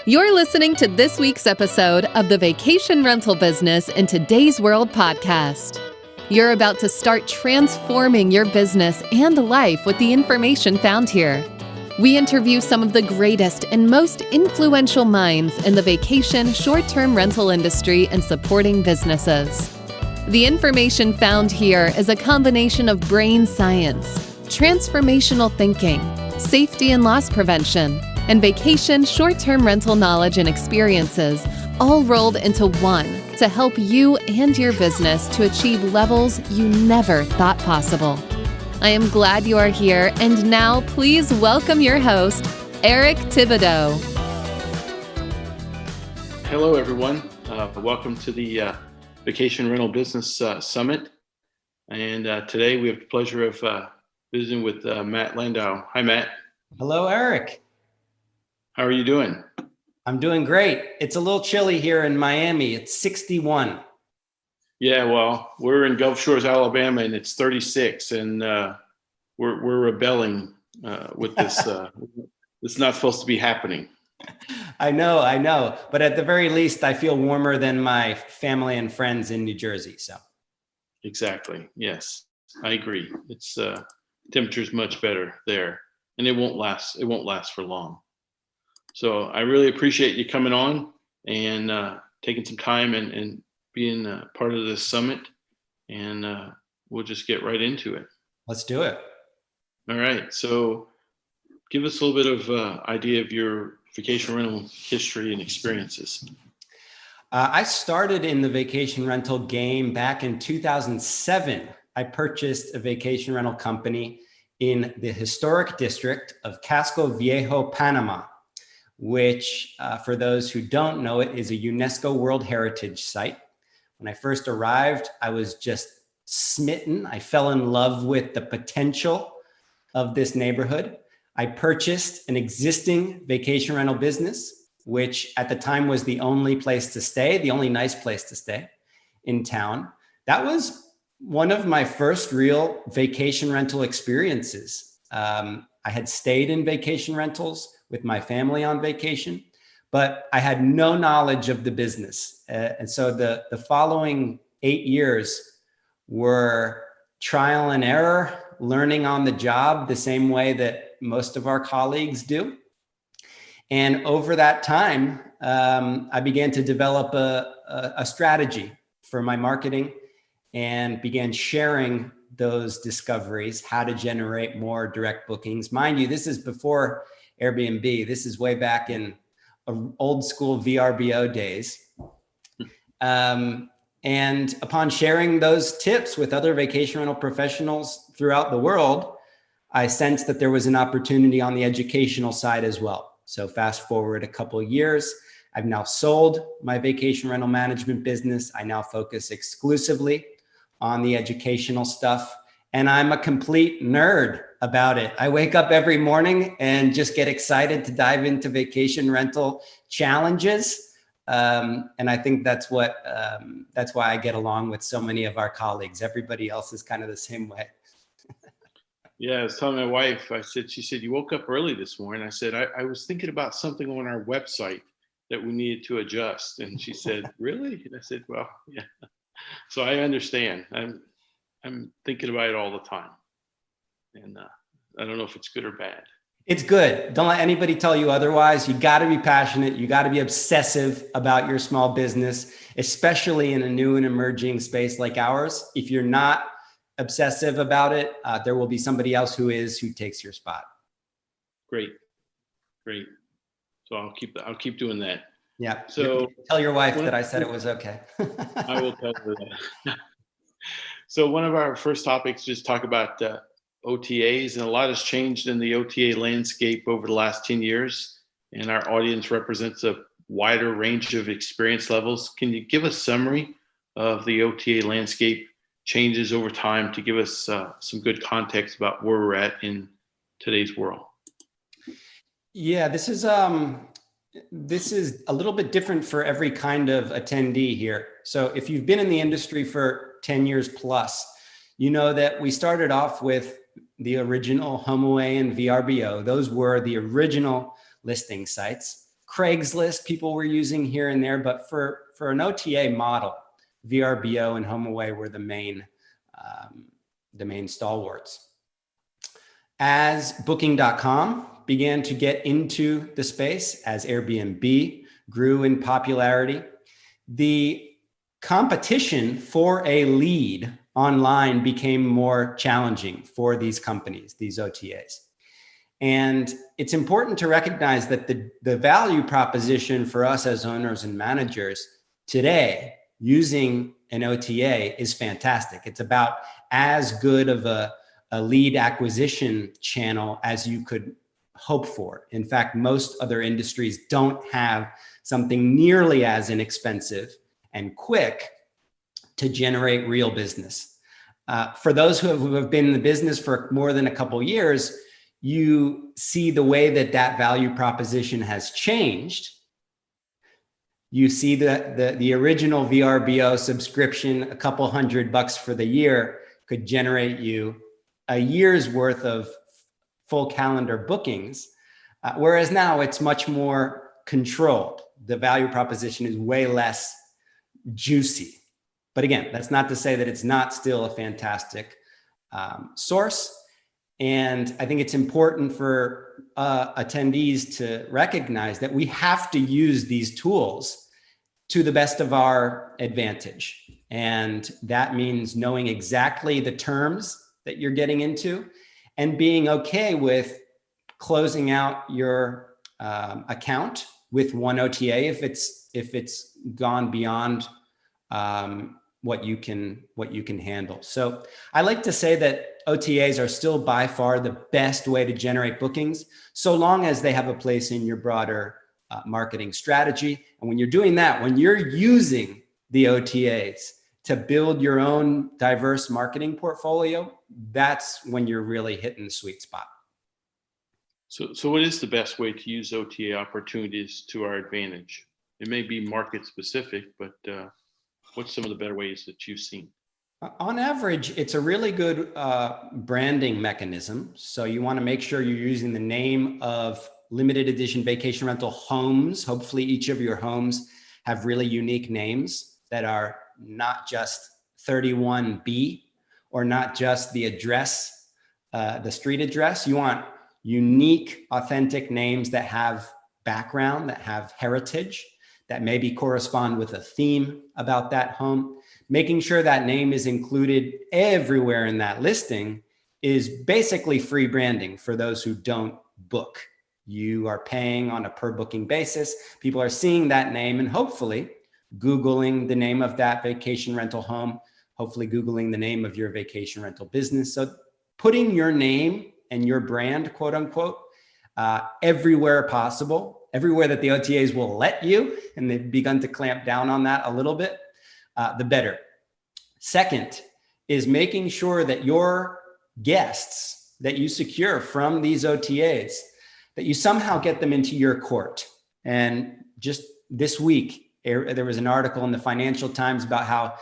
You're listening to this week's episode of the Vacation Rental Business in Today's World podcast. You're about to start transforming your business and life with the information found here. We interview some of the greatest and most influential minds in the vacation short-term rental industry and supporting businesses. The information found here is a combination of brain science, transformational thinking, safety and loss prevention, and vacation short-term rental knowledge and experiences, all rolled into one to help you and your business to achieve levels you never thought possible. I am glad you are here, and now please welcome your host, Eric Thibodeau. Hello, everyone. Welcome to the Vacation Rental Business Summit. And today we have the pleasure of visiting with Matt Landau. Hi, Matt. Hello, Eric. How are you doing? I'm doing great. It's a little chilly here in Miami. It's 61. Yeah, well, we're in Gulf Shores, Alabama, and it's 36, and we're rebelling with this. It's not supposed to be happening. I know. But at the very least, I feel warmer than my family and friends in New Jersey. So. Exactly. Yes, I agree. It's temperature's much better there, and it won't last. It won't last for long. So I really appreciate you coming on and taking some time and being part of this summit, and we'll just get right into it. Let's do it. All right. So give us a little bit of idea of your vacation rental history and experiences. I started in the vacation rental game back in 2007. I purchased a vacation rental company in the historic district of Casco Viejo, Panama, which for those who don't know it, is a UNESCO World Heritage Site. When I first arrived, I was just smitten. I fell in love with the potential of this neighborhood. I purchased an existing vacation rental business, which at the time was the only place to stay, the only nice place to stay in town. That was one of my first real vacation rental experiences. I had stayed in vacation rentals with my family on vacation, but I had no knowledge of the business. And so the following 8 years were trial and error, learning on the job the same way that most of our colleagues do. And over that time, I began to develop a strategy for my marketing and began sharing those discoveries, how to generate more direct bookings. Mind you, this is before Airbnb. This is way back in old school VRBO days. And upon sharing those tips with other vacation rental professionals throughout the world, I sensed that there was an opportunity on the educational side as well. So fast forward a couple of years, I've now sold my vacation rental management business. I now focus exclusively on the educational stuff, and I'm a complete nerd about it. I wake up every morning and just get excited to dive into vacation rental challenges. And I think that's why I get along with so many of our colleagues. Everybody else is kind of the same way. Yeah, I was telling my wife, she said, you woke up early this morning. I said, I was thinking about something on our website that we needed to adjust. And she said, really? And I said, well, yeah. So I understand. I'm thinking about it all the time. And I don't know if it's good or bad. It's good. Don't let anybody tell you otherwise. You got to be passionate. You got to be obsessive about your small business, especially in a new and emerging space like ours. If you're not obsessive about it, there will be somebody else who takes your spot. Great. So I'll keep doing that. Yeah. So tell your wife that I said it was okay. I will tell her that. So one of our first topics, just talk about OTAs, and a lot has changed in the OTA landscape over the last 10 years. And our audience represents a wider range of experience levels. Can you give a summary of the OTA landscape changes over time to give us some good context about where we're at in today's world? Yeah, this is a little bit different for every kind of attendee here. So if you've been in the industry for 10 years plus, you know that we started off with the original HomeAway and VRBO. Those were the original listing sites. Craigslist people were using here and there, but for an OTA model, VRBO and HomeAway were the main stalwarts. As Booking.com began to get into the space, as Airbnb grew in popularity, the competition for a lead online became more challenging for these companies, these OTAs. And it's important to recognize that the value proposition for us as owners and managers today using an OTA is fantastic. It's about as good of a lead acquisition channel as you could hope for. In fact, most other industries don't have something nearly as inexpensive and quick to generate real business. For those who have been in the business for more than a couple of years, you see the way that value proposition has changed. You see the original VRBO subscription, a couple $100 for the year, could generate you a year's worth of full calendar bookings. Whereas now it's much more controlled. The value proposition is way less juicy. But again, that's not to say that it's not still a fantastic source. And I think it's important for attendees to recognize that we have to use these tools to the best of our advantage. And that means knowing exactly the terms that you're getting into and being okay with closing out your account with one OTA if it's gone beyond what you can handle. So I like to say that OTAs are still by far the best way to generate bookings, so long as they have a place in your broader marketing strategy. And when you're doing that, when you're using the OTAs to build your own diverse marketing portfolio, that's when you're really hitting the sweet spot. So what is the best way to use OTA opportunities to our advantage? It may be market specific, but what's some of the better ways that you've seen? On average, it's a really good branding mechanism. So you want to make sure you're using the name of limited edition vacation rental homes. Hopefully each of your homes have really unique names that are not just 31B or not just the address, the street address. You want unique, authentic names that have background, that have heritage, that maybe correspond with a theme about that home. Making sure that name is included everywhere in that listing is basically free branding for those who don't book. You are paying on a per booking basis. People are seeing that name and hopefully Googling the name of that vacation rental home, hopefully Googling the name of your vacation rental business. So putting your name and your brand, quote unquote, everywhere possible, everywhere that the OTAs will let you, and they've begun to clamp down on that a little bit, the better. Second is making sure that your guests that you secure from these OTAs, that you somehow get them into your court. And just this week, there was an article in the Financial Times about how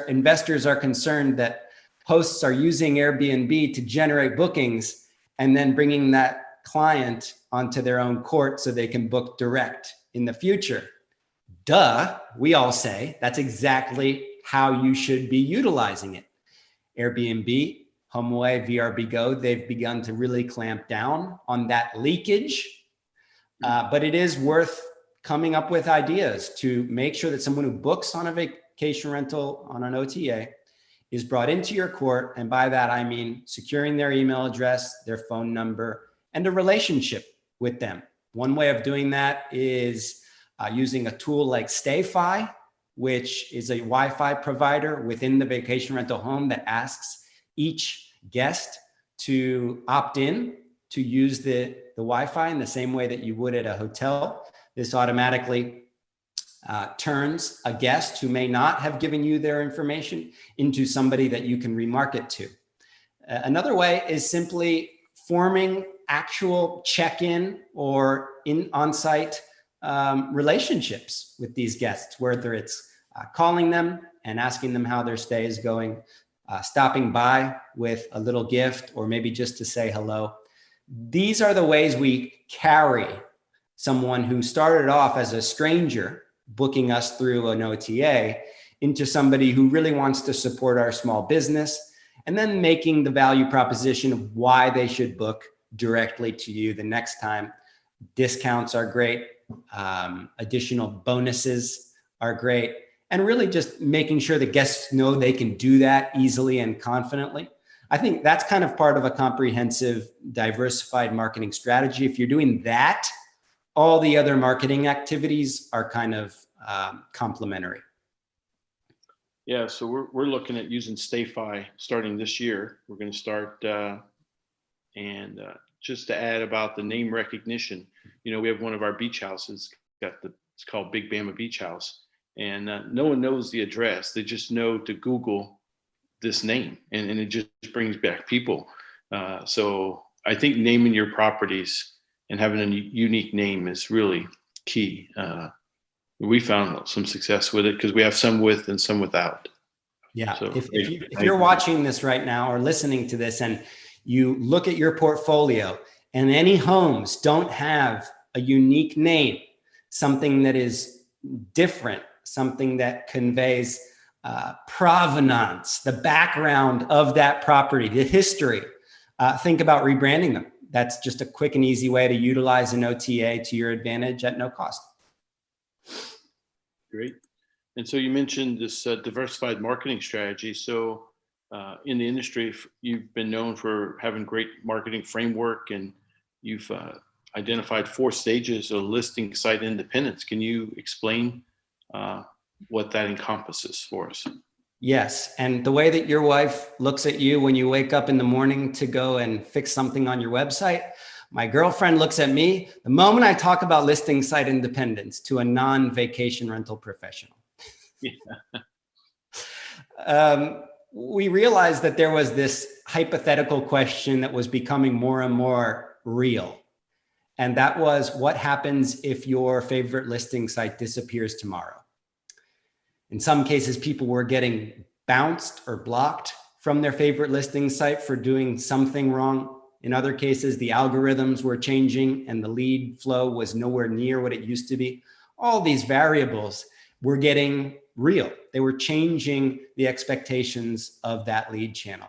investors are concerned that hosts are using Airbnb to generate bookings and then bringing that client onto their own court so they can book direct in the future. Duh, we all say that's exactly how you should be utilizing it. Airbnb, HomeAway, VRBO, they've begun to really clamp down on that leakage. But it is worth coming up with ideas to make sure that someone who books on a vacation rental on an OTA is brought into your court. And by that, I mean securing their email address, their phone number, and a relationship with them. One way of doing that is using a tool like StayFi, which is a Wi-Fi provider within the vacation rental home that asks each guest to opt in to use the Wi-Fi in the same way that you would at a hotel. This automatically turns a guest who may not have given you their information into somebody that you can remarket to. Another way is simply forming actual check-in or on-site relationships with these guests, whether it's calling them and asking them how their stay is going, stopping by with a little gift, or maybe just to say hello. These are the ways we carry someone who started off as a stranger booking us through an OTA into somebody who really wants to support our small business, and then making the value proposition of why they should book directly to you the next time. Discounts are great. Additional bonuses are great. And really just making sure the guests know they can do that easily and confidently. I think that's kind of part of a comprehensive, diversified marketing strategy. If you're doing that, all the other marketing activities are kind of complementary. Yeah, so we're looking at using StayFi starting this year. We're going to start and just to add about the name recognition. We have one of our beach houses it's called Big Bama Beach House, and no one knows the address. They just know to Google this name, and it just brings back people. So I think naming your properties and having a unique name is really key. We found some success with it because we have some with and some without. Yeah. So if you're watching this right now or listening to this and you look at your portfolio and any homes don't have a unique name, something that is different, something that conveys provenance, the background of that property, the history, think about rebranding them. That's just a quick and easy way to utilize an OTA to your advantage at no cost. Great. And so you mentioned this diversified marketing strategy. So in the industry, you've been known for having great marketing framework, and you've identified 4 stages of listing site independence. Can you explain what that encompasses for us? Yes. And the way that your wife looks at you when you wake up in the morning to go and fix something on your website, my girlfriend looks at me the moment I talk about listing site independence to a non-vacation rental professional. Yeah. We realized that there was this hypothetical question that was becoming more and more real. And that was, what happens if your favorite listing site disappears tomorrow? In some cases, people were getting bounced or blocked from their favorite listing site for doing something wrong. In other cases, the algorithms were changing and the lead flow was nowhere near what it used to be. All these variables were getting real. They were changing the expectations of that lead channel.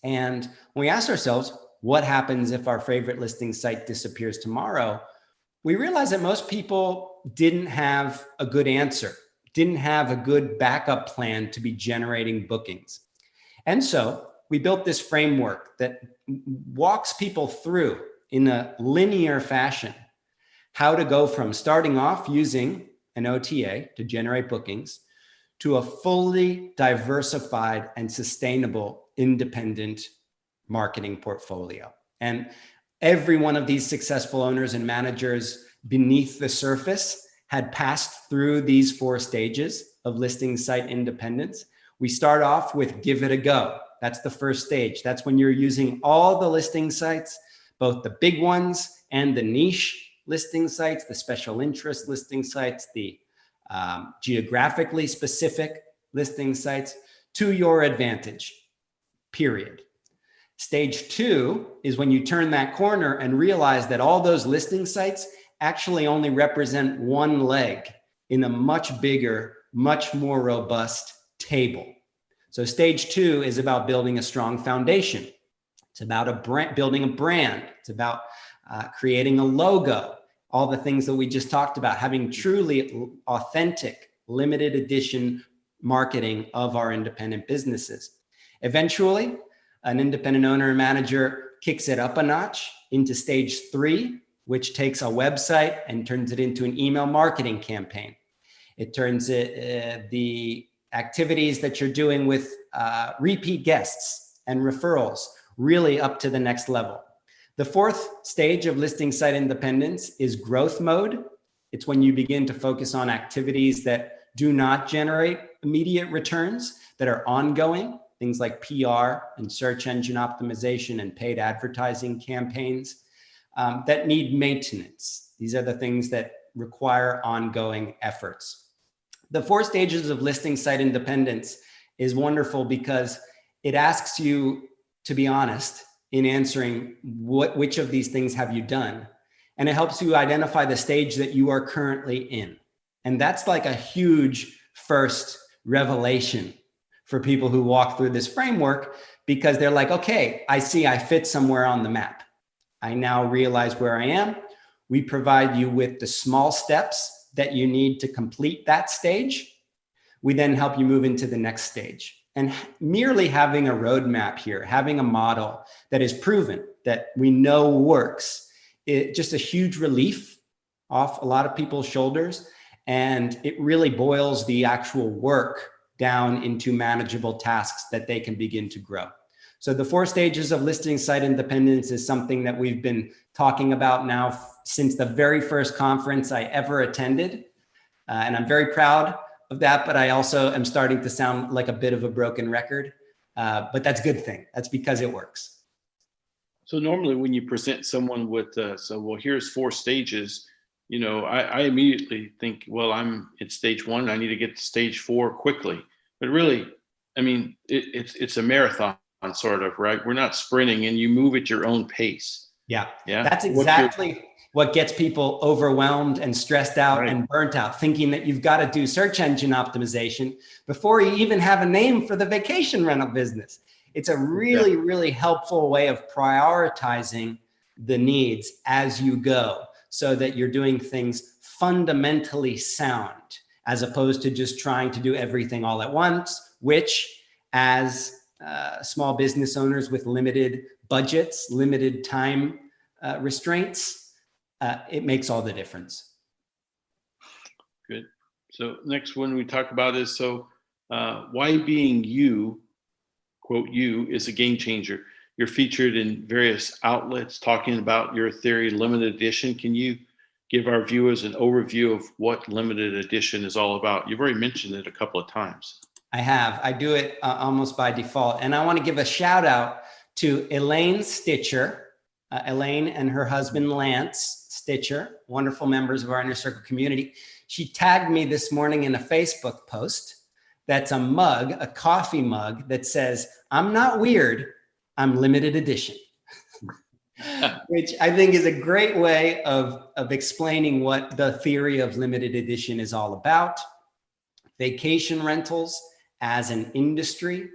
And when we asked ourselves, what happens if our favorite listing site disappears tomorrow? We realized that most people didn't have a good answer, didn't have a good backup plan to be generating bookings. And so we built this framework that walks people through in a linear fashion how to go from starting off using an OTA to generate bookings to a fully diversified and sustainable independent marketing portfolio. And every one of these successful owners and managers beneath the surface had passed through these 4 stages of listing site independence. We start off with give it a go. That's the first stage. That's when you're using all the listing sites, both the big ones and the niche listing sites, the special interest listing sites, the geographically specific listing sites to your advantage, period. Stage 2 is when you turn that corner and realize that all those listing sites actually only represent one leg in a much bigger, much more robust table. So stage 2 is about building a strong foundation. It's about building a brand. It's about creating a logo. All the things that we just talked about, having truly authentic, limited edition marketing of our independent businesses. Eventually, an independent owner and manager kicks it up a notch into stage 3, which takes a website and turns it into an email marketing campaign. It turns the activities that you're doing with repeat guests and referrals really up to the next level. The 4th stage of listing site independence is growth mode. It's when you begin to focus on activities that do not generate immediate returns, that are ongoing, things like PR and search engine optimization and paid advertising campaigns that need maintenance. These are the things that require ongoing efforts. The 4 stages of listing site independence is wonderful because it asks you to be honest in answering which of these things have you done. and it helps you identify the stage that you are currently in. And that's like a huge first revelation for people who walk through this framework, because they're like, okay, I see I fit somewhere on the map. I now realize where I am. We provide you with the small steps that you need to complete that stage. We then help you move into the next stage. And merely having a roadmap here, having a model that is proven, that we know works, it's just a huge relief off a lot of people's shoulders. And it really boils the actual work down into manageable tasks that they can begin to grow. So the 4 stages of listing site independence is something that we've been talking about now since the very first conference I ever attended. And I'm very proud of that, but I also am starting to sound like a bit of a broken record. But that's a good thing. That's because it works. So normally when you present someone with, here's 4 stages, I immediately think, well, I'm at stage 1. I need to get to stage 4 quickly. But really, I mean, it's a marathon sort of, right? We're not sprinting, and you move at your own pace. Yeah. That's exactly what gets people overwhelmed and stressed out and burnt out, thinking that you've got to do search engine optimization before you even have a name for the vacation rental business. It's a really, really helpful way of prioritizing the needs as you go, so that you're doing things fundamentally sound, as opposed to just trying to do everything all at once, which as small business owners with limited budgets, limited time restraints, it makes all the difference. Good. So next one we talk about is, why being you, quote, you, is a game changer. You're featured in various outlets talking about your theory, limited edition. Can you give our viewers an overview of what limited edition is all about? You've already mentioned it a couple of times. I have. I do it almost by default. And I want to give a shout out to Elaine Stitcher, Elaine and her husband, Lance Stitcher, wonderful members of our Inner Circle community. She tagged me this morning in a Facebook post. That's a mug, a coffee mug that says, "I'm not weird, I'm limited edition." Which I think is a great way of explaining what the theory of limited edition is all about. Vacation rentals as an industry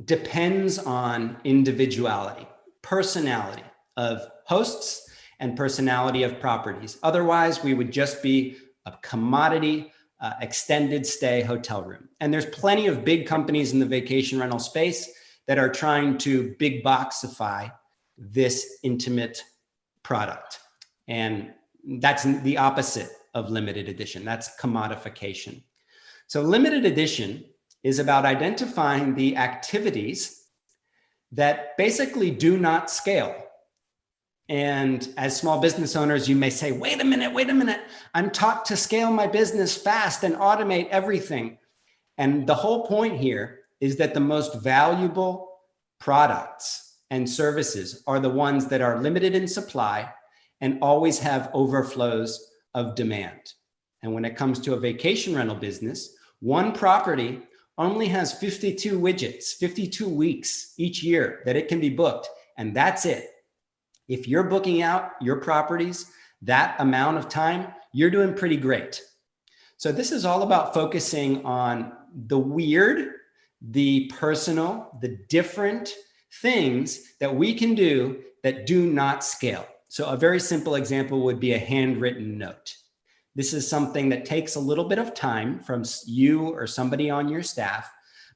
depends on individuality, personality of hosts, and personality of properties. Otherwise, we would just be a commodity extended stay hotel room. And there's plenty of big companies in the vacation rental space that are trying to big boxify this intimate product. And that's the opposite of limited edition. That's commodification. So limited edition is about identifying the activities that basically do not scale. And as small business owners, you may say, wait a minute, I'm taught to scale my business fast and automate everything. And the whole point here is that the most valuable products and services are the ones that are limited in supply and always have overflows of demand. And when it comes to a vacation rental business, one property only has 52 widgets, 52 weeks each year that it can be booked, and that's it. If you're booking out your properties that amount of time, you're doing pretty great. So this is all about focusing on the weird, the personal, the different things that we can do that do not scale. So a very simple example would be a handwritten note. This is something that takes a little bit of time from you or somebody on your staff,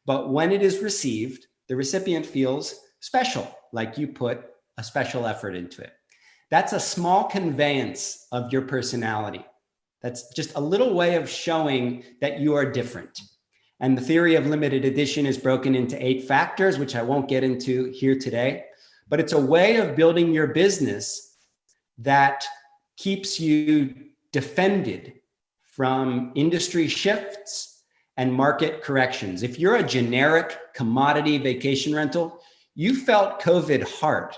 but when it is received, the recipient feels special, like you put a special effort into it. That's a small conveyance of your personality. That's just a little way of showing that you are different. And the theory of limited edition is broken into 8 factors, which I won't get into here today, but it's a way of building your business that keeps you defended from industry shifts and market corrections. If you're a generic commodity vacation rental, you felt COVID hard.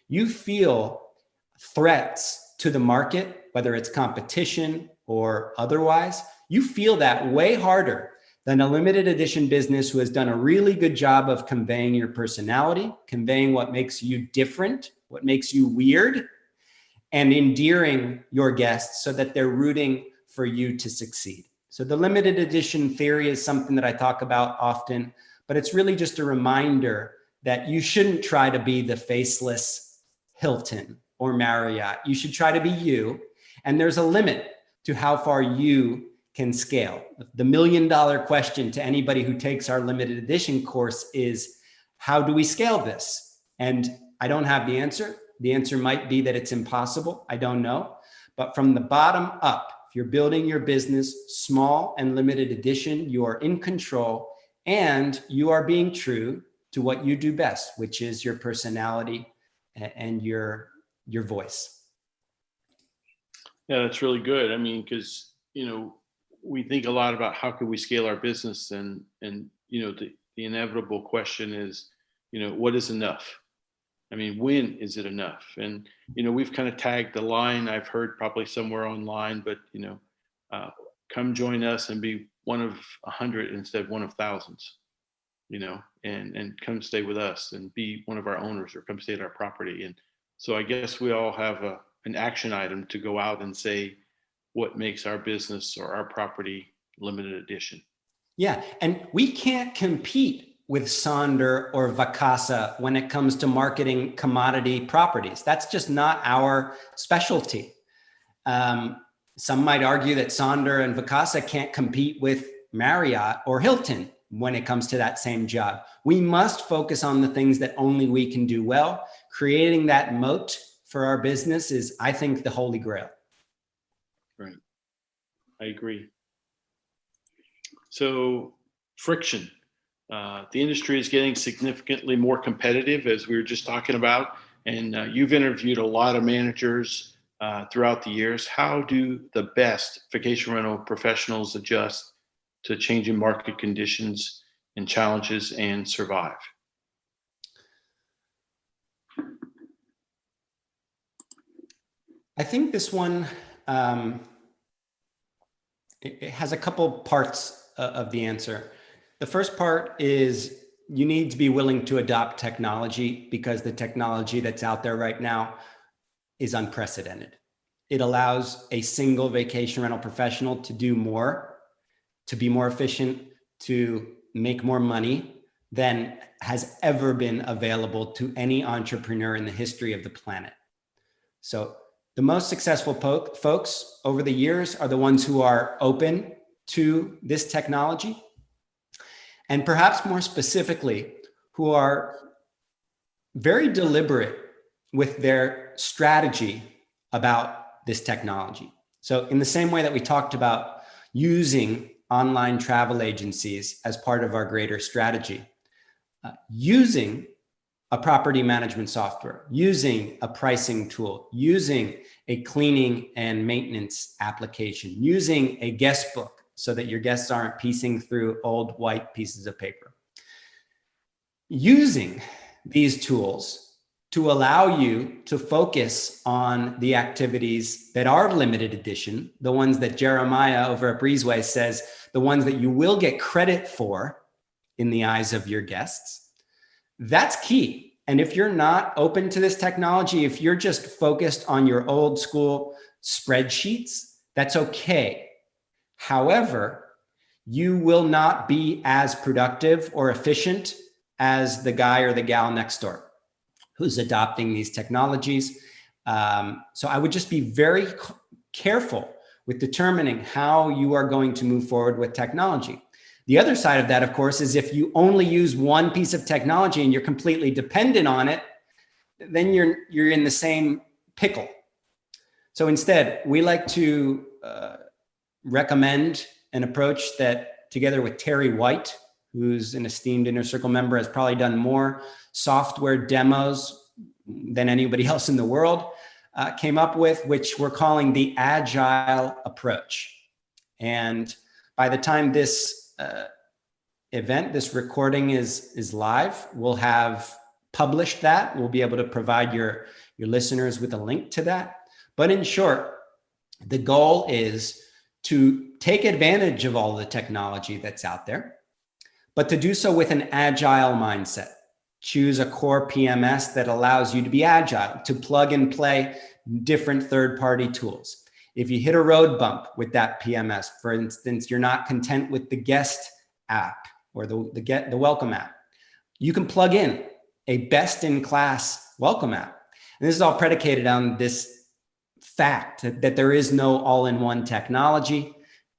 You feel threats to the market, whether it's competition or otherwise, you feel that way harder than a limited edition business who has done a really good job of conveying your personality, conveying what makes you different what makes you weird, and endearing your guests so that they're rooting for you to succeed. So the limited edition theory is something that I talk about often, but it's really just a reminder that you shouldn't try to be the faceless Hilton or Marriott. You should try to be you. And there's a limit to how far you can scale. The $1 million question to anybody who takes our limited edition course is, how do we scale this? And I don't have the answer. The answer might be that it's impossible. I don't know. But from the bottom up, if you're building your business small and limited edition, you are in control and you are being true to what you do best, which is your personality and your voice. Yeah, that's really good. I mean, because, we think a lot about how can we scale our business, and the inevitable question is, what is enough? I mean, when is it enough? And, we've kind of tagged the line, I've heard probably somewhere online, but, come join us and be one of 100 instead of one of thousands, and come stay with us and be one of our owners, or come stay at our property. And so I guess we all have an action item to go out and say what makes our business or our property limited edition. Yeah. And we can't compete with Sonder or Vacasa when it comes to marketing commodity properties. That's just not our specialty. Some might argue that Sonder and Vacasa can't compete with Marriott or Hilton when it comes to that same job. We must focus on the things that only we can do well. Creating that moat for our business is, I think, the holy grail. Right. I agree. So friction. The industry is getting significantly more competitive, as we were just talking about. And you've interviewed a lot of managers throughout the years. How do the best vacation rental professionals adjust to changing market conditions and challenges and survive? I think this one, it has a couple parts of the answer. The first part is you need to be willing to adopt technology, because the technology that's out there right now is unprecedented. It allows a single vacation rental professional to do more, to be more efficient, to make more money than has ever been available to any entrepreneur in the history of the planet. So the most successful folks over the years are the ones who are open to this technology, and perhaps more specifically, who are very deliberate with their strategy about this technology. So in the same way that we talked about using online travel agencies as part of our greater strategy, using a property management software, using a pricing tool, using a cleaning and maintenance application, using a guest book so that your guests aren't piecing through old white pieces of paper. Using these tools to allow you to focus on the activities that are limited edition, the ones that Jeremiah over at Breezeway says, the ones that you will get credit for in the eyes of your guests. That's key. And if you're not open to this technology, if you're just focused on your old school spreadsheets, that's okay. However, you will not be as productive or efficient as the guy or the gal next door who's adopting these technologies. So I would just be very careful with determining how you are going to move forward with technology. The other side of that, of course, is if you only use one piece of technology and you're completely dependent on it, then you're in the same pickle. So instead, we like to recommend an approach that, together with Terry White, who's an esteemed Inner Circle member, has probably done more software demos than anybody else in the world, came up with, which we're calling the agile approach. And by the time this this recording is live, we'll have published that. We'll be able to provide your listeners with a link to that. But in short, the goal is to take advantage of all the technology that's out there, but to do so with an agile mindset. choose a core PMS that allows you to be agile, to plug and play different third-party tools. If you hit a road bump with that PMS, for instance, you're not content with the guest app or the welcome app, you can plug in a best-in-class welcome app. And this is all predicated on this fact that there is no all-in-one technology,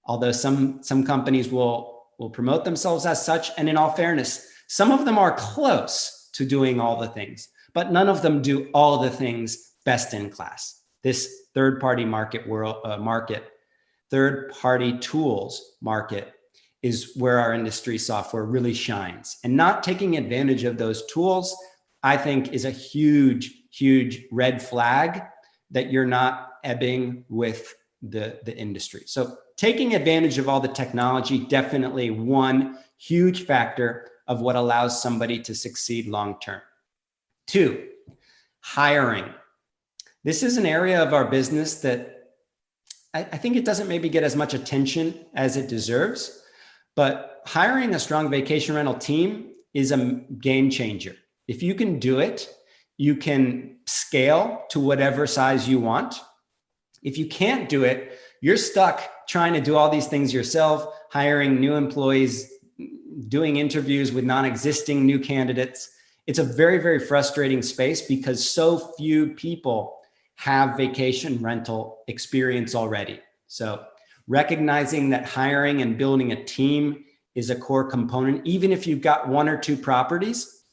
although some companies will promote themselves as such. And in all fairness, some of them are close to doing all the things, but none of them do all the things best in class. This third-party third-party tools market is where our industry software really shines. And not taking advantage of those tools, I think, is a huge, huge red flag that you're not ebbing with the industry. So taking advantage of all the technology, definitely one huge factor of what allows somebody to succeed long-term. 2, hiring. This is an area of our business that I think it doesn't maybe get as much attention as it deserves, but hiring a strong vacation rental team is a game changer. If you can do it, you can scale to whatever size you want. If you can't do it, you're stuck trying to do all these things yourself, hiring new employees, doing interviews with non-existing new candidates. It's a very, very frustrating space because so few people have vacation rental experience already. So recognizing that hiring and building a team is a core component, even if you've got 1 or 2 properties,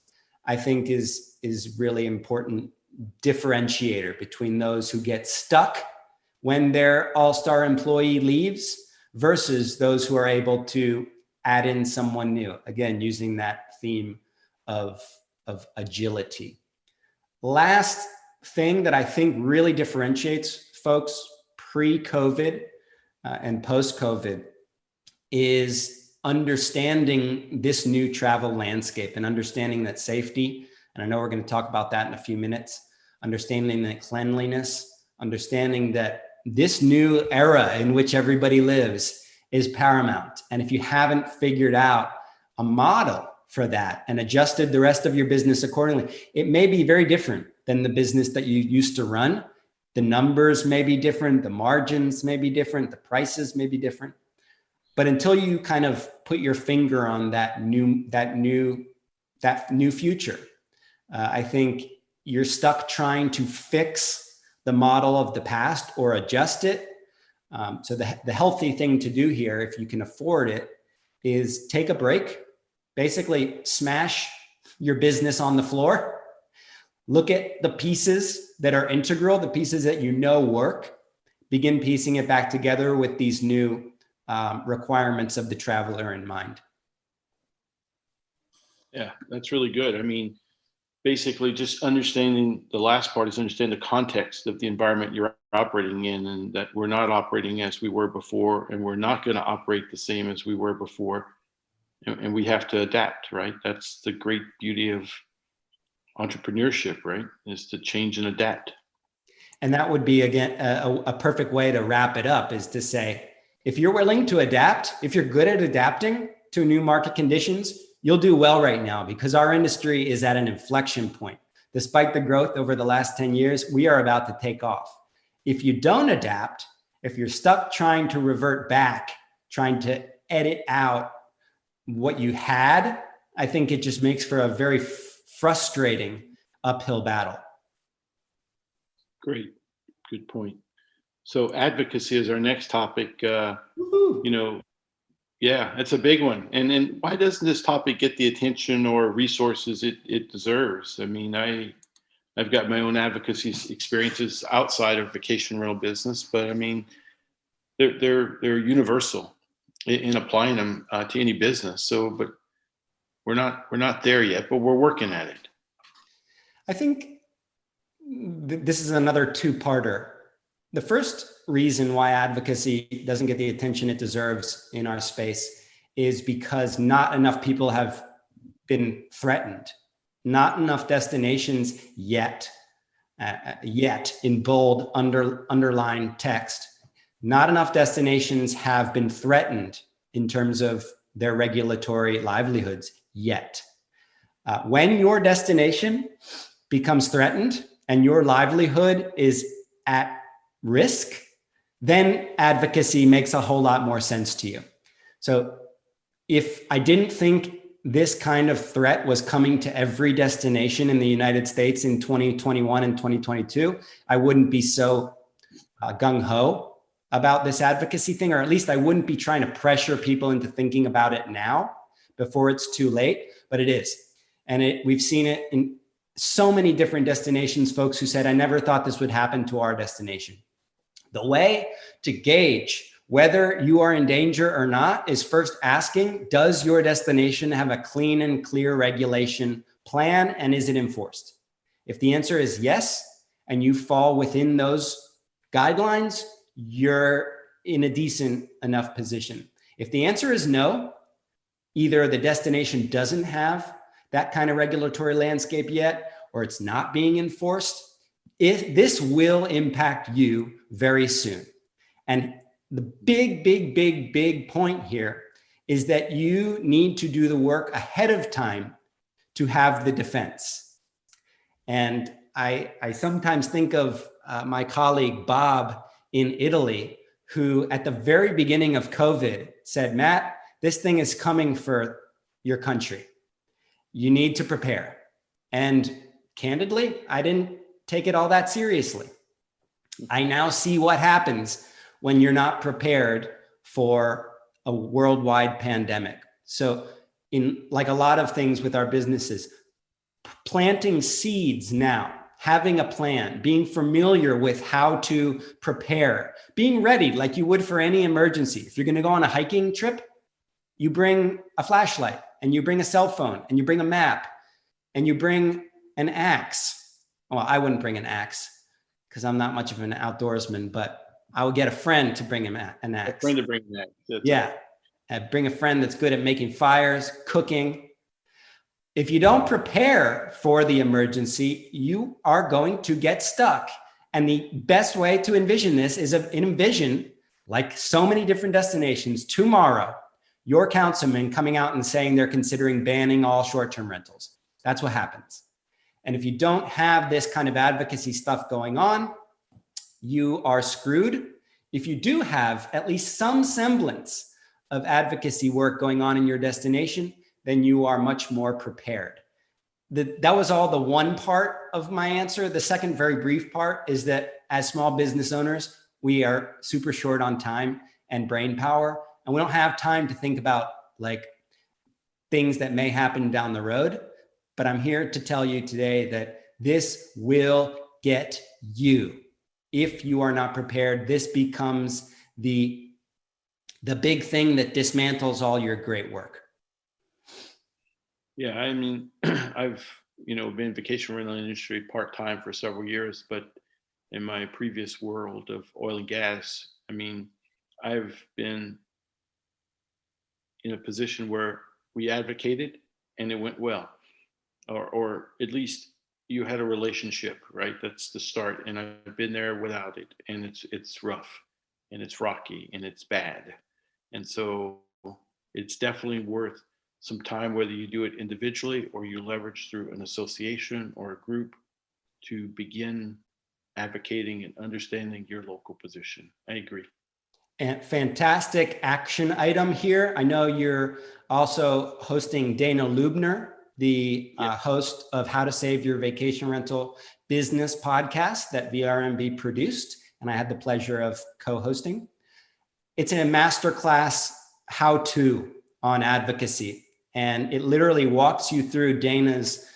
I think is really important differentiator between those who get stuck when their all-star employee leaves versus those who are able to add in someone new. Again, using that theme of agility. Last thing that I think really differentiates folks pre-COVID and post-COVID is understanding this new travel landscape and understanding that safety, and I know we're going to talk about that in a few minutes, understanding that cleanliness, understanding that this new era in which everybody lives is paramount. And if you haven't figured out a model for that and adjusted the rest of your business accordingly, it may be very different than the business that you used to run. The numbers may be different, the margins may be different, the prices may be different. But until you kind of put your finger on that new future, I think you're stuck trying to fix the model of the past or adjust it. So the healthy thing to do here, if you can afford it, is take a break, basically smash your business on the floor, look at the pieces that are integral, the pieces that you know work, begin piecing it back together with these new requirements of the traveler in mind. Yeah, that's really good. I mean, basically just understanding the last part is understand the context of the environment you're operating in, and that we're not operating as we were before, and we're not going to operate the same as we were before. And we have to adapt, right? That's the great beauty of entrepreneurship, right? Is to change and adapt. And that would be, again, a perfect way to wrap it up, is to say, if you're willing to adapt, if you're good at adapting to new market conditions, you'll do well right now, because our industry is at an inflection point. Despite the growth over the last 10 years, we are about to take off. If you don't adapt, if you're stuck trying to revert back, trying to edit out what you had, I think it just makes for a very frustrating uphill battle. Great. Good point. So advocacy is our next topic. Yeah, it's a big one. And why doesn't this topic get the attention or resources it deserves? I mean, I've got my own advocacy experiences outside of vacation rental business, but I mean, they're universal in applying them to any business. So, but we're not there yet, but we're working at it. I think this is another two-parter. The first reason why advocacy doesn't get the attention it deserves in our space is because not enough people have been threatened. Not enough destinations yet in bold underlined text. Not enough destinations have been threatened in terms of their regulatory livelihoods yet. When your destination becomes threatened and your livelihood is at risk, then advocacy makes a whole lot more sense to you. So if I didn't think this kind of threat was coming to every destination in the United States in 2021 and 2022, I wouldn't be so gung-ho about this advocacy thing, or at least I wouldn't be trying to pressure people into thinking about it now before it's too late, but it is. And we've seen it in so many different destinations, folks who said, I never thought this would happen to our destination. The way to gauge whether you are in danger or not is first asking, does your destination have a clean and clear regulation plan, and is it enforced? If the answer is yes, and you fall within those guidelines, you're in a decent enough position. If the answer is no, either the destination doesn't have that kind of regulatory landscape yet, or it's not being enforced, this will impact you very soon. And the big point here is that you need to do the work ahead of time to have the defense. And I sometimes think of my colleague Bob in Italy, who at the very beginning of COVID said, Matt, this thing is coming for your country. You need to prepare. And candidly, I didn't take it all that seriously. I now see what happens when you're not prepared for a worldwide pandemic. So in like a lot of things with our businesses, planting seeds now, having a plan, being familiar with how to prepare, being ready like you would for any emergency. If you're going to go on a hiking trip, you bring a flashlight and you bring a cell phone and you bring a map and you bring an axe. Well, I wouldn't bring an axe because I'm not much of an outdoorsman, but I would get a friend to bring him an axe. A friend to bring an axe. Yeah. Bring a friend that's good at making fires, cooking. If you don't prepare for the emergency, you are going to get stuck. And the best way to envision this is envision, like so many different destinations, tomorrow, your councilman coming out and saying they're considering banning all short-term rentals. That's what happens. And if you don't have this kind of advocacy stuff going on, you are screwed. If you do have at least some semblance of advocacy work going on in your destination, then you are much more prepared. That was all the one part of my answer. The second very brief part is that as small business owners, we are super short on time and brain power, and we don't have time to think about like things that may happen down the road. But I'm here to tell you today that this will get you. If you are not prepared, this becomes the big thing that dismantles all your great work. Yeah, I mean, I've been in vacation rental industry part-time for several years, but in my previous world of oil and gas, I mean, I've been in a position where we advocated and it went well, or at least you had a relationship, right? That's the start. And I've been there without it, and it's rough and it's rocky and it's bad. And so it's definitely worth some time, whether you do it individually or you leverage through an association or a group to begin advocating and understanding your local position. I agree. And fantastic action item here. I know you're also hosting Dana Lubner, the host of How to Save Your Vacation Rental Business podcast that VRMB produced, and I had the pleasure of co-hosting. It's a masterclass how-to on advocacy, and it literally walks you through Dana's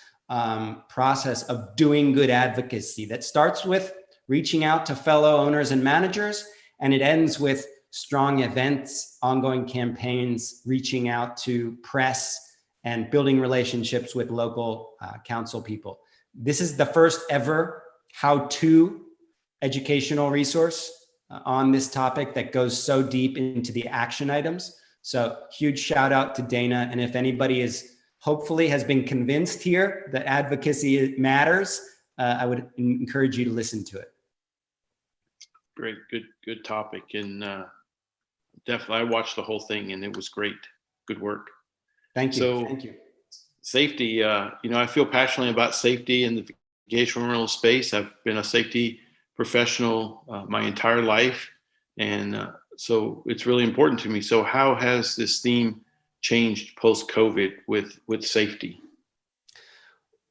process of doing good advocacy that starts with reaching out to fellow owners and managers, and it ends with strong events, ongoing campaigns, reaching out to press, and building relationships with local council people. This is the first ever how-to educational resource on this topic that goes so deep into the action items. So huge shout out to Dana. And if anybody hopefully has been convinced here that advocacy matters, I would encourage you to listen to it. Great, good topic. And definitely I watched the whole thing and it was great. Good work. Thank you. So, thank you. Safety, I feel passionately about safety in the vacation rental space. I've been a safety professional my entire life. And so it's really important to me. So how has this theme changed post-COVID with safety?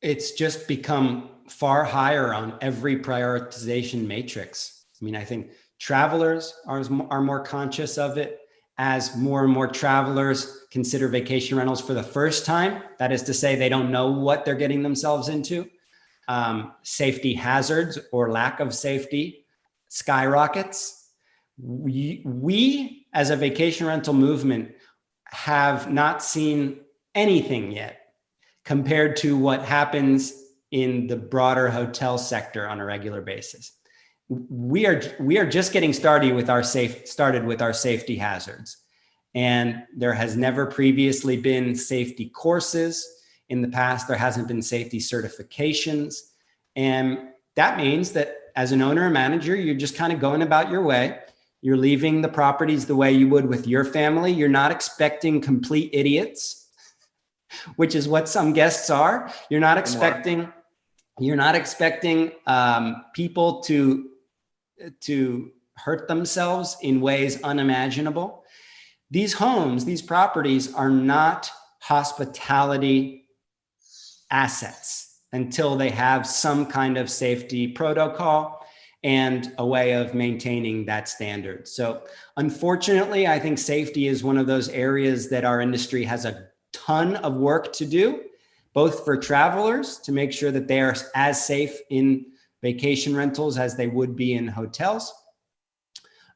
It's just become far higher on every prioritization matrix. I mean, I think travelers are more conscious of it as more and more travelers consider vacation rentals for the first time. That is to say, they don't know what they're getting themselves into. Safety hazards or lack of safety skyrockets. We as a vacation rental movement have not seen anything yet compared to what happens in the broader hotel sector on a regular basis. We are just getting started with our safety hazards. And there has never previously been safety courses. In the past, there hasn't been safety certifications. And that means that as an owner or manager, you're just kind of going about your way. You're leaving the properties the way you would with your family. You're not expecting complete idiots, which is what some guests are. You're not expecting people to hurt themselves in ways unimaginable. These homes, these properties are not hospitality assets until they have some kind of safety protocol and a way of maintaining that standard. So unfortunately, I think safety is one of those areas that our industry has a ton of work to do, both for travelers to make sure that they are as safe in vacation rentals as they would be in hotels,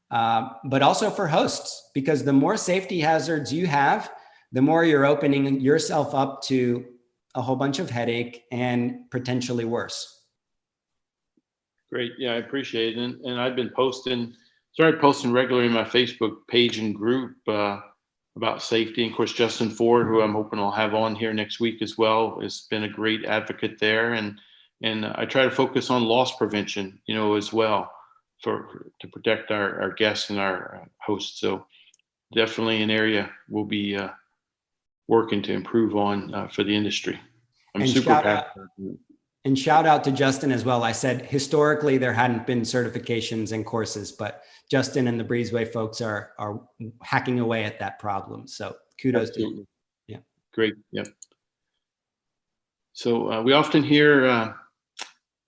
but also for hosts, because the more safety hazards you have, the more you're opening yourself up to a whole bunch of headache and potentially worse. Great. Yeah, I appreciate it. And I've been started posting regularly in my Facebook page and group about safety. And of course, Justin Ford, who I'm hoping I'll have on here next week as well, has been a great advocate there. And I try to focus on loss prevention, as well to protect our guests and our hosts. So definitely an area we'll be working to improve on for the industry. I'm super passionate. And shout out to Justin as well. I said historically there hadn't been certifications and courses, but Justin and the Breezeway folks are hacking away at that problem. So kudos to you. Yeah. Great. Yeah. So we often hear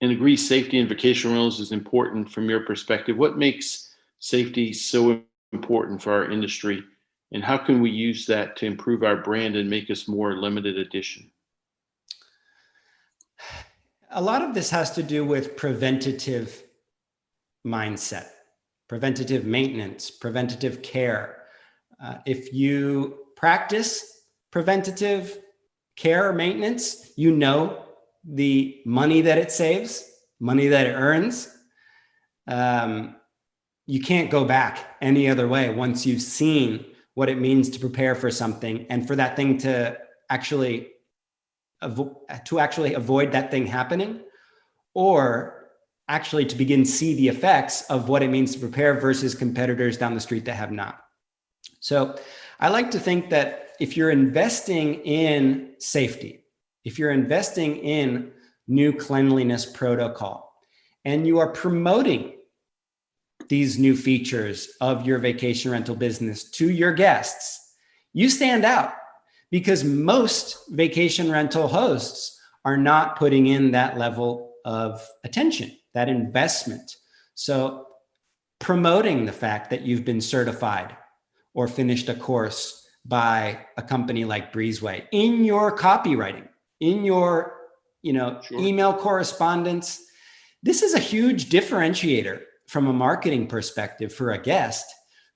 and agree safety in vacation rentals is important from your perspective. What makes safety so important for our industry, and how can we use that to improve our brand and make us more limited edition? A lot of this has to do with preventative mindset, preventative maintenance, preventative care. If you practice preventative care or maintenance, you know the money that it saves, money that it earns. You can't go back any other way once you've seen what it means to prepare for something and for that thing to actually avoid that thing happening, or actually to begin to see the effects of what it means to prepare versus competitors down the street that have not. So I like to think that if you're investing in safety, if you're investing in new cleanliness protocol, and you are promoting these new features of your vacation rental business to your guests, you stand out. Because most vacation rental hosts are not putting in that level of attention, that investment. So promoting the fact that you've been certified or finished a course by a company like Breezeway in your copywriting, in your Sure. email correspondence, this is a huge differentiator from a marketing perspective for a guest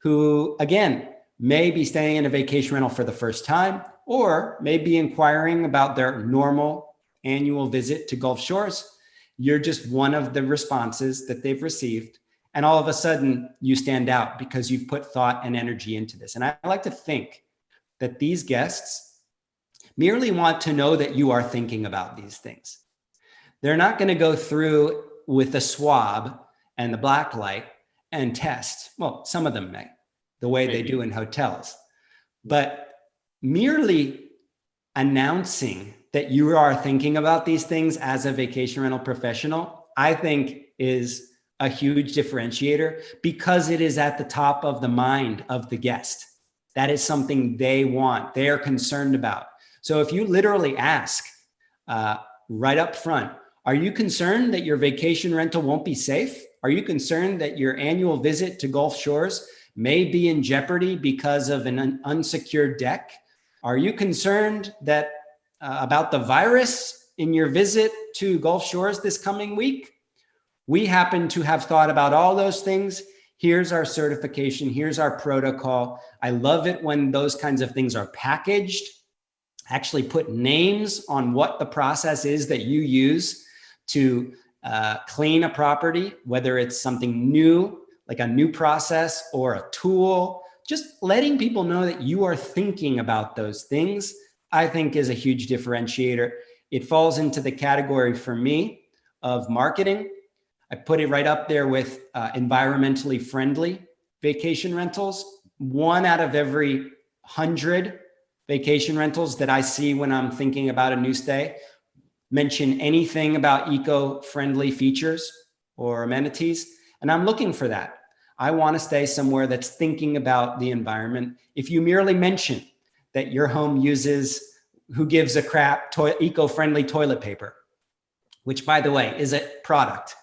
who, again, may be staying in a vacation rental for the first time, or may be inquiring about their normal annual visit to Gulf Shores. You're just one of the responses that they've received. And all of a sudden you stand out because you've put thought and energy into this. And I like to think that these guests merely want to know that you are thinking about these things. They're not going to go through with a swab and the black light and test. Well, some of them may, the way they do in hotels. But merely announcing that you are thinking about these things as a vacation rental professional, I think is a huge differentiator because it is at the top of the mind of the guest. That is something they want, they are concerned about. So if you literally ask right up front, are you concerned that your vacation rental won't be safe? Are you concerned that your annual visit to Gulf Shores may be in jeopardy because of an unsecured deck? Are you concerned that about the virus in your visit to Gulf Shores this coming week? We happen to have thought about all those things. Here's our certification. Here's our protocol. I love it when those kinds of things are packaged, actually put names on what the process is that you use to clean a property, whether it's something new, like a new process or a tool. Just letting people know that you are thinking about those things, I think is a huge differentiator. It falls into the category for me of marketing. I put it right up there with environmentally friendly vacation rentals. 1 out of every 100 vacation rentals that I see when I'm thinking about a new stay mention anything about eco-friendly features or amenities. And I'm looking for that. I want to stay somewhere that's thinking about the environment. If you merely mention that your home uses who gives a crap eco-friendly toilet paper, which by the way is a product.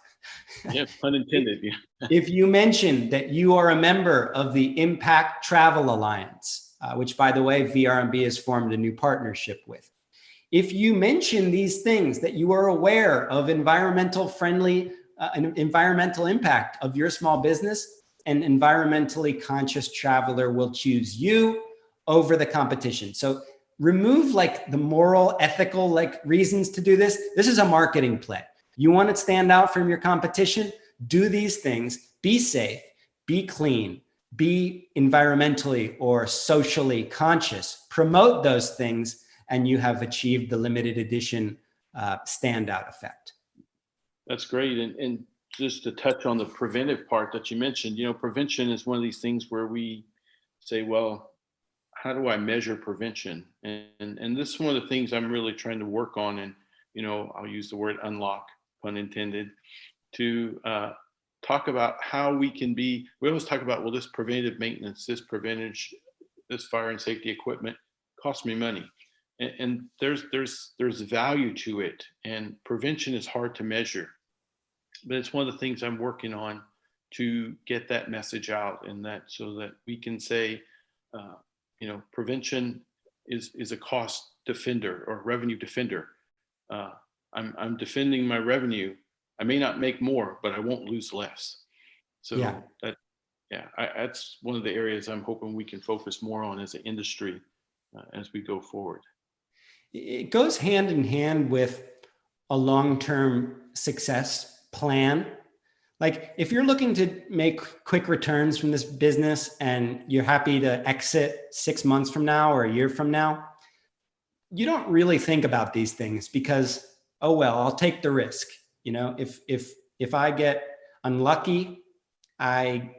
Yeah, pun intended. Yeah. If you mention that you are a member of the Impact Travel Alliance, which by the way, VRMB has formed a new partnership with. If you mention these things, that you are aware of environmental impact of your small business, an environmentally conscious traveler will choose you over the competition. So remove like the moral, ethical like reasons to do this. This is a marketing play. You want to stand out from your competition? Do these things, be safe, be clean, be environmentally or socially conscious, promote those things, and you have achieved the limited edition standout effect. That's great. And just to touch on the preventive part that you mentioned, prevention is one of these things where we say, well, how do I measure prevention? And this is one of the things I'm really trying to work on. And, I'll use the word unlock, pun intended, to talk about how we always talk about, well, this preventative maintenance, this fire and safety equipment costs me money. And there's value to it, and prevention is hard to measure, but it's one of the things I'm working on to get that message out, and that so that we can say, prevention is a cost defender or revenue defender. I'm defending my revenue. I may not make more, but I won't lose less. So that's one of the areas I'm hoping we can focus more on as an industry as we go forward. It goes hand in hand with a long-term success plan. Like if you're looking to make quick returns from this business and you're happy to exit 6 months from now or a year from now, you don't really think about these things because, oh, well, I'll take the risk. If I get unlucky, I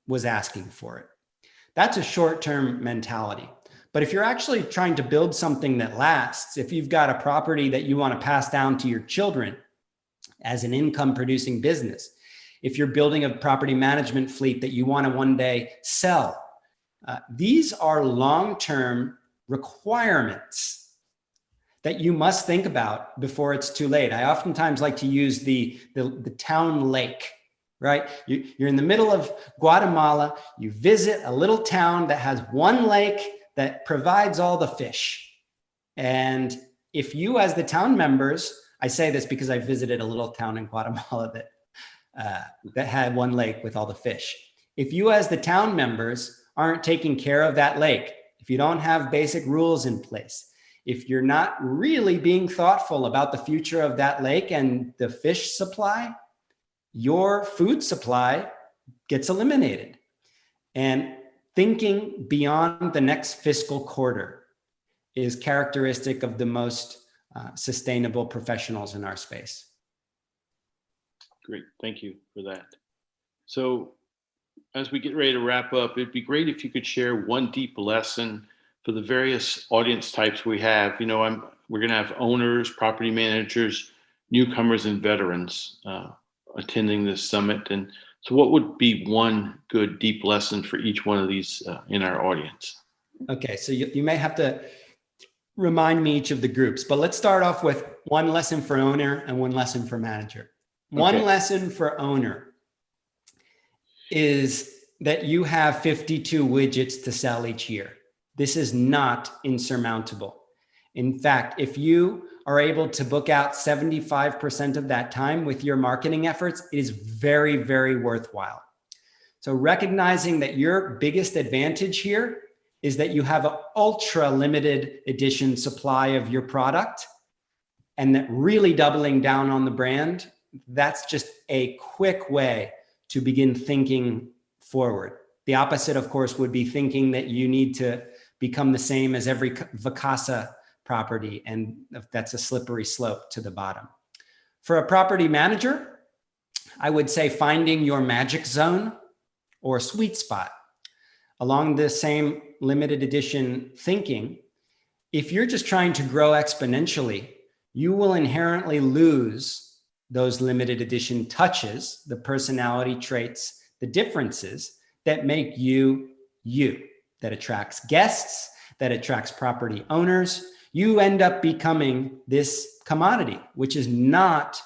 was asking for it. That's a short-term mentality. But if you're actually trying to build something that lasts, if you've got a property that you want to pass down to your children as an income producing business, if you're building a property management fleet that you want to one day sell, these are long-term requirements that you must think about before it's too late. I oftentimes like to use the town lake, right? You're in the middle of Guatemala, you visit a little town that has one lake that provides all the fish. And if you as the town members, I say this because I visited a little town in Guatemala that had one lake with all the fish. If you as the town members aren't taking care of that lake, if you don't have basic rules in place, if you're not really being thoughtful about the future of that lake and the fish supply, your food supply gets eliminated. And thinking beyond the next fiscal quarter is characteristic of the most sustainable professionals in our space. Great, thank you for that. So as we get ready to wrap up, it'd be great if you could share one deep lesson for the various audience types we have, we're going to have owners, property managers, newcomers, and veterans attending this summit. And so what would be one good deep lesson for each one of these in our audience? Okay, so you may have to remind me each of the groups, but let's start off with one lesson for owner and one lesson for manager. One lesson for owner is that you have 52 widgets to sell each year. This is not insurmountable. In fact, if you are able to book out 75% of that time with your marketing efforts, it is very, very worthwhile. So recognizing that your biggest advantage here is that you have an ultra limited edition supply of your product, and that really doubling down on the brand, that's just a quick way to begin thinking forward. The opposite, of course, would be thinking that you need to become the same as every Vacasa property, and that's a slippery slope to the bottom. For a property manager, I would say finding your magic zone or sweet spot. Along the same limited edition thinking, if you're just trying to grow exponentially, you will inherently lose those limited edition touches, the personality traits, the differences that make you, that attracts guests, that attracts property owners. You end up becoming this commodity, which is not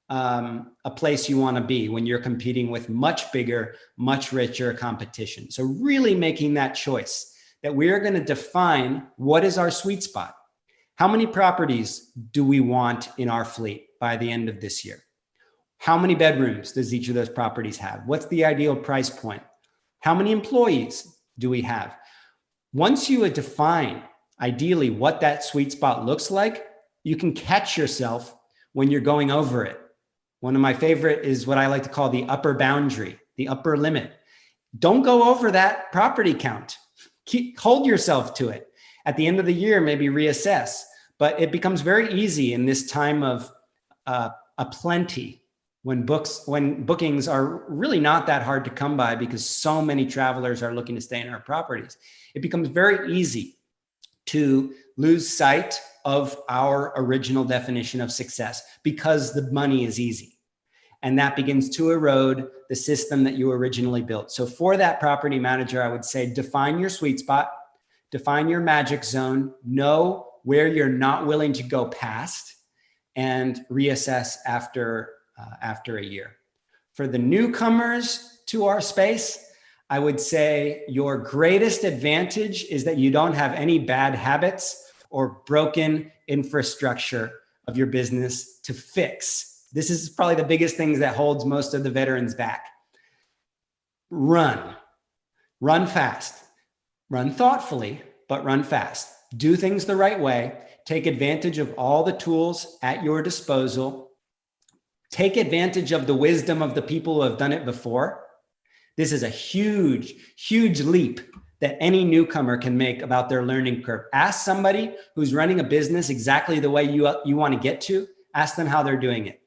a place you want to be when you're competing with much bigger, much richer competition. So really making that choice that we're going to define what is our sweet spot. How many properties do we want in our fleet by the end of this year? How many bedrooms does each of those properties have? What's the ideal price point? How many employees do we have? Once you define ideally what that sweet spot looks like, you can catch yourself when you're going over it. One of my favorite is what I like to call the upper boundary, the upper limit. Don't go over that property count. Hold yourself to it. At the end of the year, maybe reassess. But it becomes very easy in this time of aplenty, when bookings are really not that hard to come by because so many travelers are looking to stay in our properties. It becomes very easy to lose sight of our original definition of success because the money is easy. And that begins to erode the system that you originally built. So for that property manager, I would say define your sweet spot, define your magic zone, know where you're not willing to go past, and reassess after a year. For the newcomers to our space, I would say your greatest advantage is that you don't have any bad habits or broken infrastructure of your business to fix. This is probably the biggest thing that holds most of the veterans back. Run fast, run thoughtfully, but run fast. Do things the right way. Take advantage of all the tools at your disposal. Take advantage of the wisdom of the people who have done it before. This is a huge, huge leap that any newcomer can make about their learning curve. Ask somebody who's running a business exactly the way you want to get to. Ask them how they're doing it.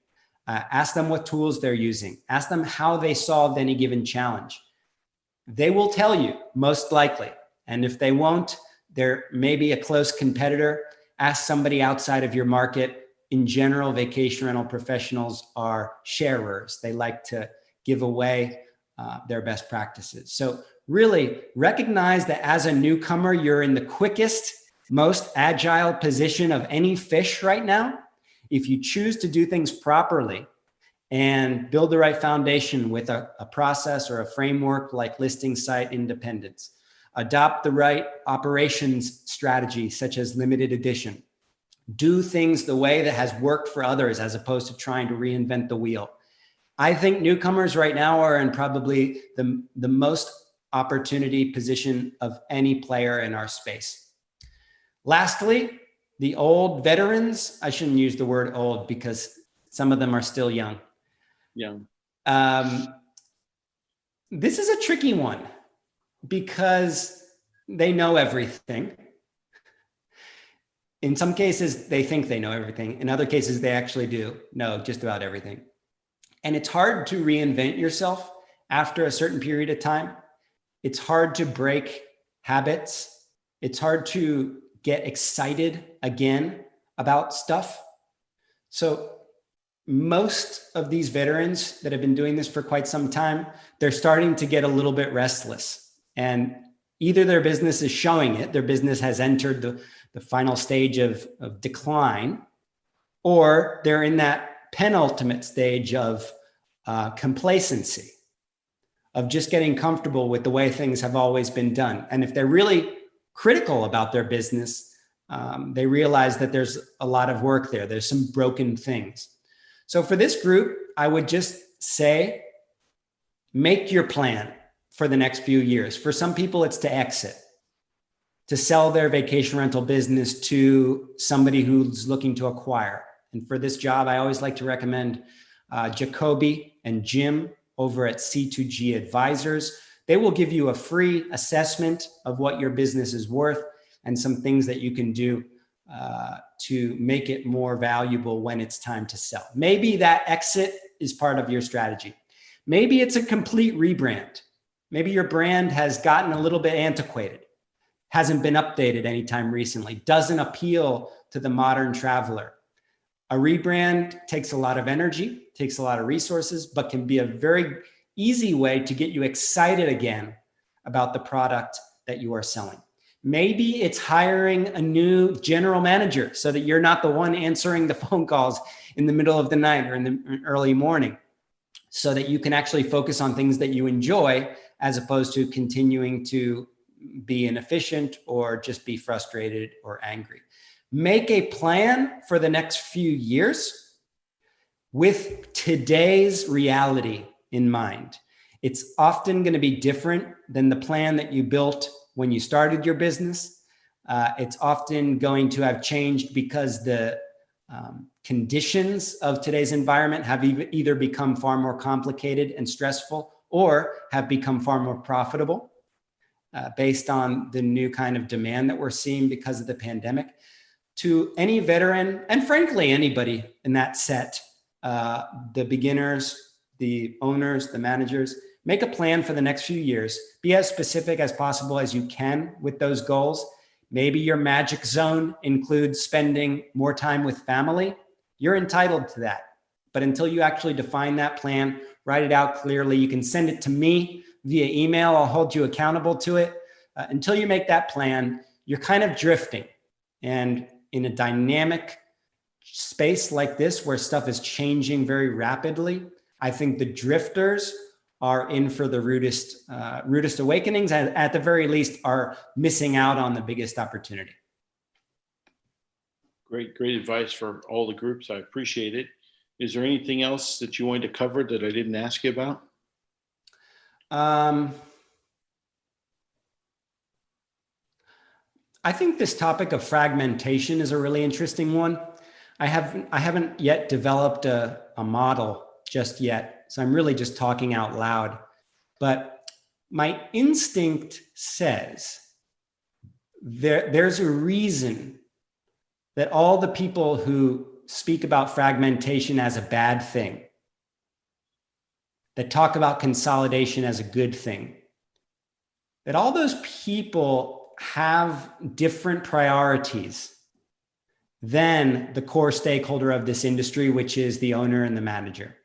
Ask them what tools they're using. Ask them how they solved any given challenge. They will tell you, most likely. And if they won't, there may be a close competitor. Ask somebody outside of your market. In general, vacation rental professionals are sharers. They like to give away their best practices. So really recognize that as a newcomer, you're in the quickest, most agile position of any fish right now. If you choose to do things properly and build the right foundation with a process or a framework like listing site independence, adopt the right operations strategy, such as limited edition, do things the way that has worked for others as opposed to trying to reinvent the wheel. I think newcomers right now are in probably the most opportunity position of any player in our space. Lastly, the old veterans, I shouldn't use the word old because some of them are still young. This is a tricky one because they know everything. In some cases, they think they know everything. In other cases, they actually do know just about everything. And it's hard to reinvent yourself after a certain period of time. It's hard to break habits. It's hard to get excited again about stuff. So most of these veterans that have been doing this for quite some time, they're starting to get a little bit restless. And either their business is showing it, their business has entered the final stage of decline, or they're in that penultimate stage of complacency, of just getting comfortable with the way things have always been done. And if they're really critical about their business, they realize that there's a lot of work there. There's some broken things. So for this group, I would just say, make your plan for the next few years. For some people, it's to exit, to sell their vacation rental business to somebody who's looking to acquire. And for this job, I always like to recommend Jacoby and Jim over at C2G Advisors. They will give you a free assessment of what your business is worth and some things that you can do to make it more valuable when it's time to sell. Maybe that exit is part of your strategy. Maybe it's a complete rebrand. Maybe your brand has gotten a little bit antiquated, hasn't been updated anytime recently, doesn't appeal to the modern traveler. A rebrand takes a lot of energy, takes a lot of resources, but can be a very easy way to get you excited again about the product that you are selling. Maybe it's hiring a new general manager so that you're not the one answering the phone calls in the middle of the night or in the early morning, so that you can actually focus on things that you enjoy as opposed to continuing to be inefficient or just be frustrated or angry. Make a plan for the next few years with today's reality in mind. It's often going to be different than the plan that you built when you started your business. It's often going to have changed because the conditions of today's environment have either become far more complicated and stressful or have become far more profitable based on the new kind of demand that we're seeing because of the pandemic. To any veteran, and frankly, anybody in that set, the beginners, the owners, the managers, make a plan for the next few years. Be as specific as possible as you can with those goals. Maybe your magic zone includes spending more time with family. You're entitled to that. But until you actually define that plan, write it out clearly. You can send it to me via email. I'll hold you accountable to it. Until you make that plan, you're kind of drifting. And in a dynamic space like this, where stuff is changing very rapidly, I think the drifters are in for the rudest awakenings, and at the very least are missing out on the biggest opportunity. Great advice for all the groups. I appreciate it. Is there anything else that you wanted to cover that I didn't ask you about? I think this topic of fragmentation is a really interesting one. I haven't yet developed a model just yet, so I'm really just talking out loud. But my instinct says there's a reason that all the people who speak about fragmentation as a bad thing, that talk about consolidation as a good thing, that all those people have different priorities than the core stakeholder of this industry, which is the owner and the manager.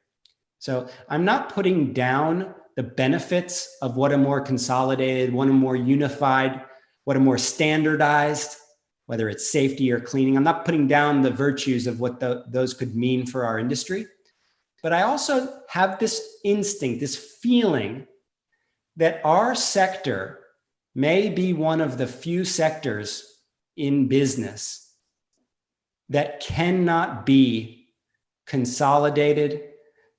So I'm not putting down the benefits of what a more consolidated, what a more unified, what a more standardized, whether it's safety or cleaning. I'm not putting down the virtues of what those could mean for our industry. But I also have this instinct, this feeling that our sector may be one of the few sectors in business that cannot be consolidated,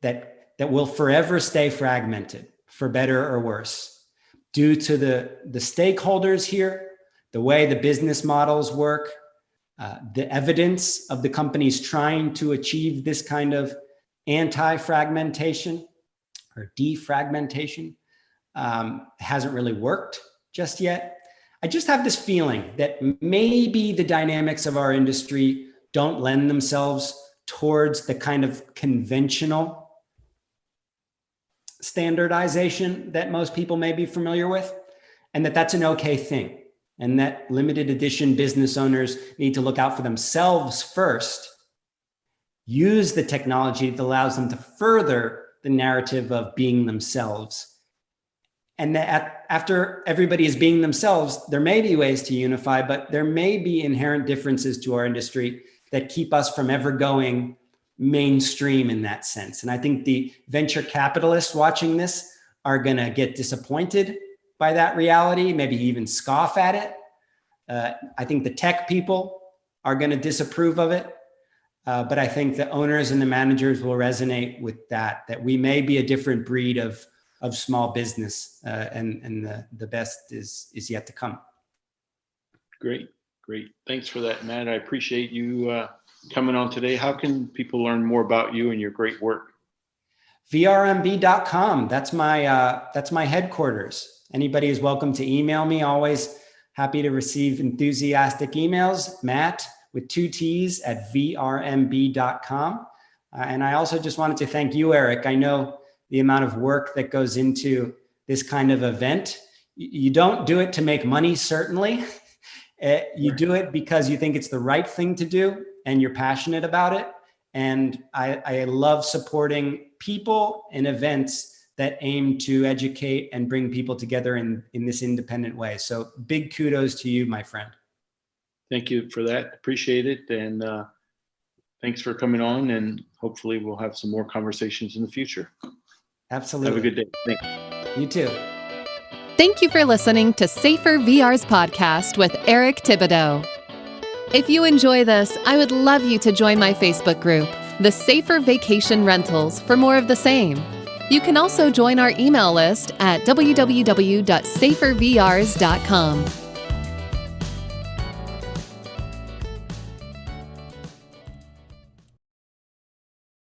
that will forever stay fragmented, for better or worse, due to the stakeholders here, the way the business models work, the evidence of the companies trying to achieve this kind of anti-fragmentation or defragmentation hasn't really worked just yet. I just have this feeling that maybe the dynamics of our industry don't lend themselves towards the kind of conventional standardization that most people may be familiar with, and that's an okay thing. and that limited edition business owners need to look out for themselves first, use the technology that allows them to further the narrative of being themselves. And that after everybody is being themselves, there may be ways to unify, but there may be inherent differences to our industry that keep us from ever going mainstream in that sense. And I think the venture capitalists watching this are going to get disappointed by that reality, maybe even scoff at it. I think the tech people are going to disapprove of it. But I think the owners and the managers will resonate with that we may be a different breed of small business, and the best is yet to come. Great. Thanks for that, Matt. I appreciate you coming on today. How can people learn more about you and your great work? vrmb.com. That's my headquarters. Anybody is welcome to email me. Always happy to receive enthusiastic emails. Matt with 2 T's at vrmb.com. And I also just wanted to thank you, Eric. I know the amount of work that goes into this kind of event. You don't do it to make money, certainly. You do it because you think it's the right thing to do and you're passionate about it. And I love supporting people and events that aim to educate and bring people together in this independent way. So big kudos to you, my friend. Thank you for that. Appreciate it. And thanks for coming on. And hopefully we'll have some more conversations in the future. Absolutely. Have a good day. Thanks. You too. Thank you for listening to Safer VR's podcast with Eric Thibodeau. If you enjoy this, I would love you to join my Facebook group, The Safer Vacation Rentals, for more of the same. You can also join our email list at www.safervrs.com.